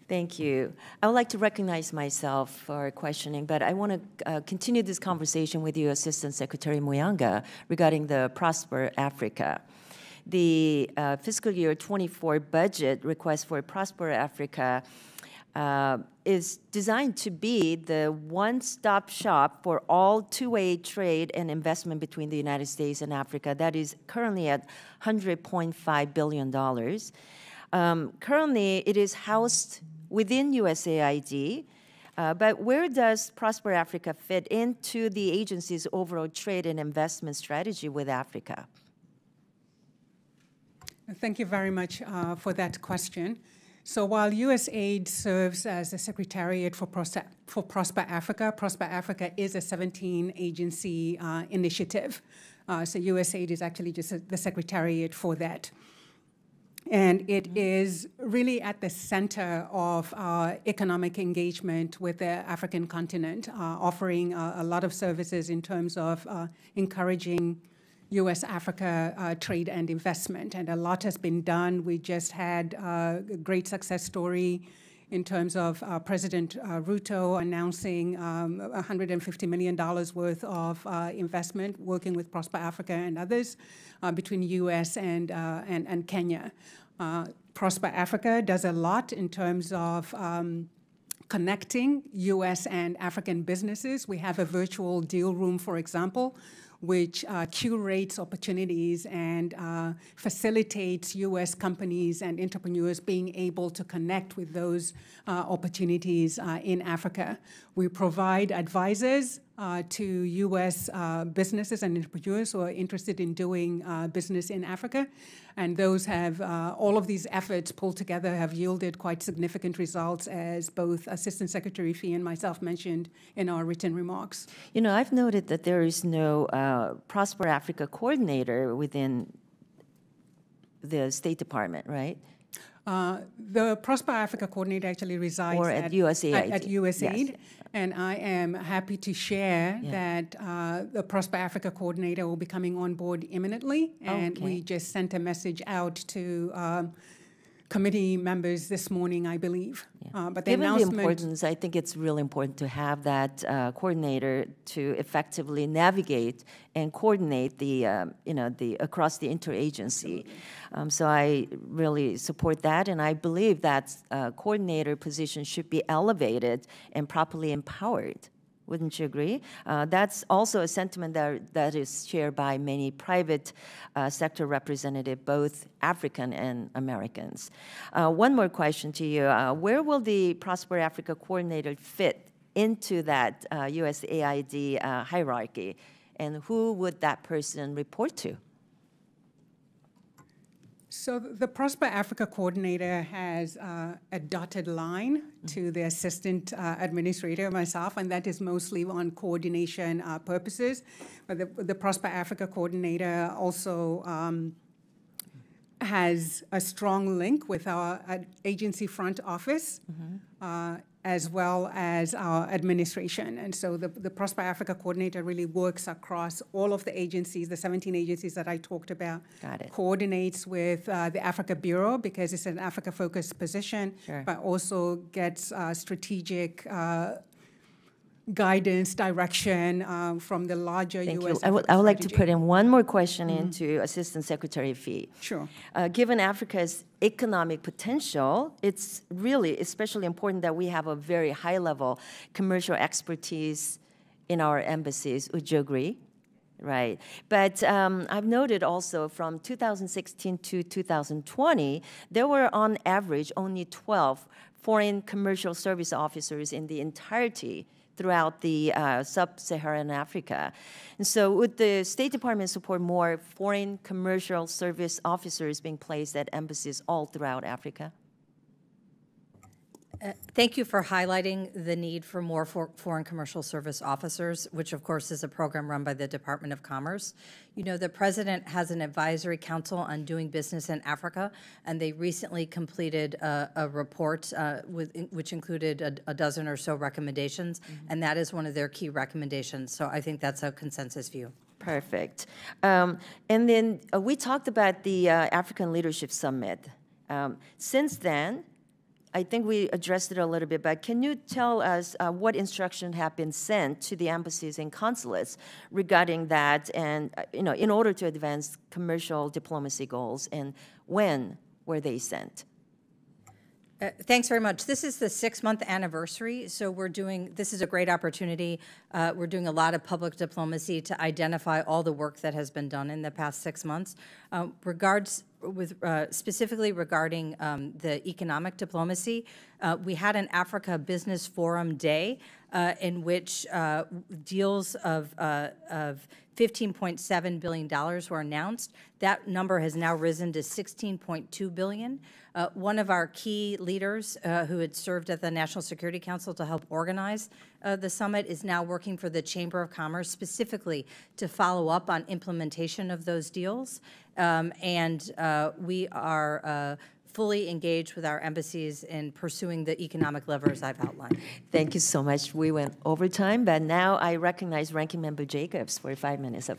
Thank you. I would like to recognize myself for questioning, but I want to continue this conversation with you, Assistant Secretary Muyanga, regarding the Prosper Africa. The fiscal year 24 budget request for Prosper Africa is designed to be the one-stop shop for all two-way trade and investment between the United States and Africa. That is currently at $100.5 billion. Currently, it is housed within USAID, but where does Prosper Africa fit into the agency's overall trade and investment strategy with Africa? Thank you very much for that question. So while USAID serves as a secretariat for Prosper Africa is a 17-agency initiative. So USAID is actually just the secretariat for that. And it is really at the center of our economic engagement with the African continent, offering a lot of services in terms of encouraging U.S.-Africa trade and investment. And a lot has been done. We just had a great success story in terms of President Ruto announcing $150 million worth of investment working with Prosper Africa and others between U.S. and Kenya. Prosper Africa does a lot in terms of connecting U.S. and African businesses. We have a virtual deal room, for example, which curates opportunities and facilitates U.S. companies and entrepreneurs being able to connect with those opportunities in Africa. We provide advisors to U.S. businesses and entrepreneurs who are interested in doing business in Africa. And those have, all of these efforts pulled together have yielded quite significant results, as both Assistant Secretary Fee and myself mentioned in our written remarks. You know, I've noted that there is no Prosper Africa coordinator within the State Department, right? The Prosper Africa coordinator actually resides at USAID. At USAID. Yes. And I am happy to share that the Prosper Africa coordinator will be coming on board imminently. And we just sent a message out to committee members this morning, I believe. But the Given announcement, the importance, I think it's really important to have that coordinator to effectively navigate and coordinate the, across the interagency. So I really support that, and I believe that coordinator position should be elevated and properly empowered. Wouldn't you agree? That's also a sentiment that is shared by many private sector representatives, both African and Americans. One more question to you. Where will the Prosper Africa coordinator fit into that USAID hierarchy? And who would that person report to? So the Prosper Africa coordinator has a dotted line to the assistant administrator, myself, and that is mostly on coordination purposes. But the Prosper Africa coordinator also has a strong link with our agency front office, as well as our administration. And so the Prosper Africa coordinator really works across all of the agencies, the 17 agencies that I talked about. Got it. Coordinates with the Africa Bureau because it's an Africa-focused position, but also gets strategic guidance, direction from the larger U.S. I would like to put in one more question into Assistant Secretary Fee. Sure. Given Africa's economic potential, it's really especially important that we have a very high-level commercial expertise in our embassies. Would you agree? Right. But I've noted also from 2016 to 2020, there were on average only 12 foreign commercial service officers in the entirety throughout the sub-Saharan Africa. And so would the State Department support more foreign commercial service officers being placed at embassies all throughout Africa? Thank you for highlighting the need for more foreign commercial service officers, which of course is a program run by the Department of Commerce. You know, the President has an advisory council on doing business in Africa, and they recently completed a report which included a dozen or so recommendations, and that is one of their key recommendations. So I think that's a consensus view. Perfect. And then we talked about the African Leadership Summit. Since then, I think we addressed it a little bit, but can you tell us what instructions have been sent to the embassies and consulates regarding that, and in order to advance commercial diplomacy goals, and when were they sent? Thanks very much. This is the 6-month anniversary, so this is a great opportunity. We're doing a lot of public diplomacy to identify all the work that has been done in the past 6 months. Specifically regarding the economic diplomacy, we had an Africa Business Forum Day in which deals of $15.7 billion were announced. That number has now risen to $16.2 billion. One of our key leaders who had served at the National Security Council to help organize the summit is now working for the Chamber of Commerce specifically to follow up on implementation of those deals. We are fully engaged with our embassies in pursuing the economic levers I've outlined. Thank you so much. We went over time, but now I recognize Ranking Member Jacobs for 5 minutes of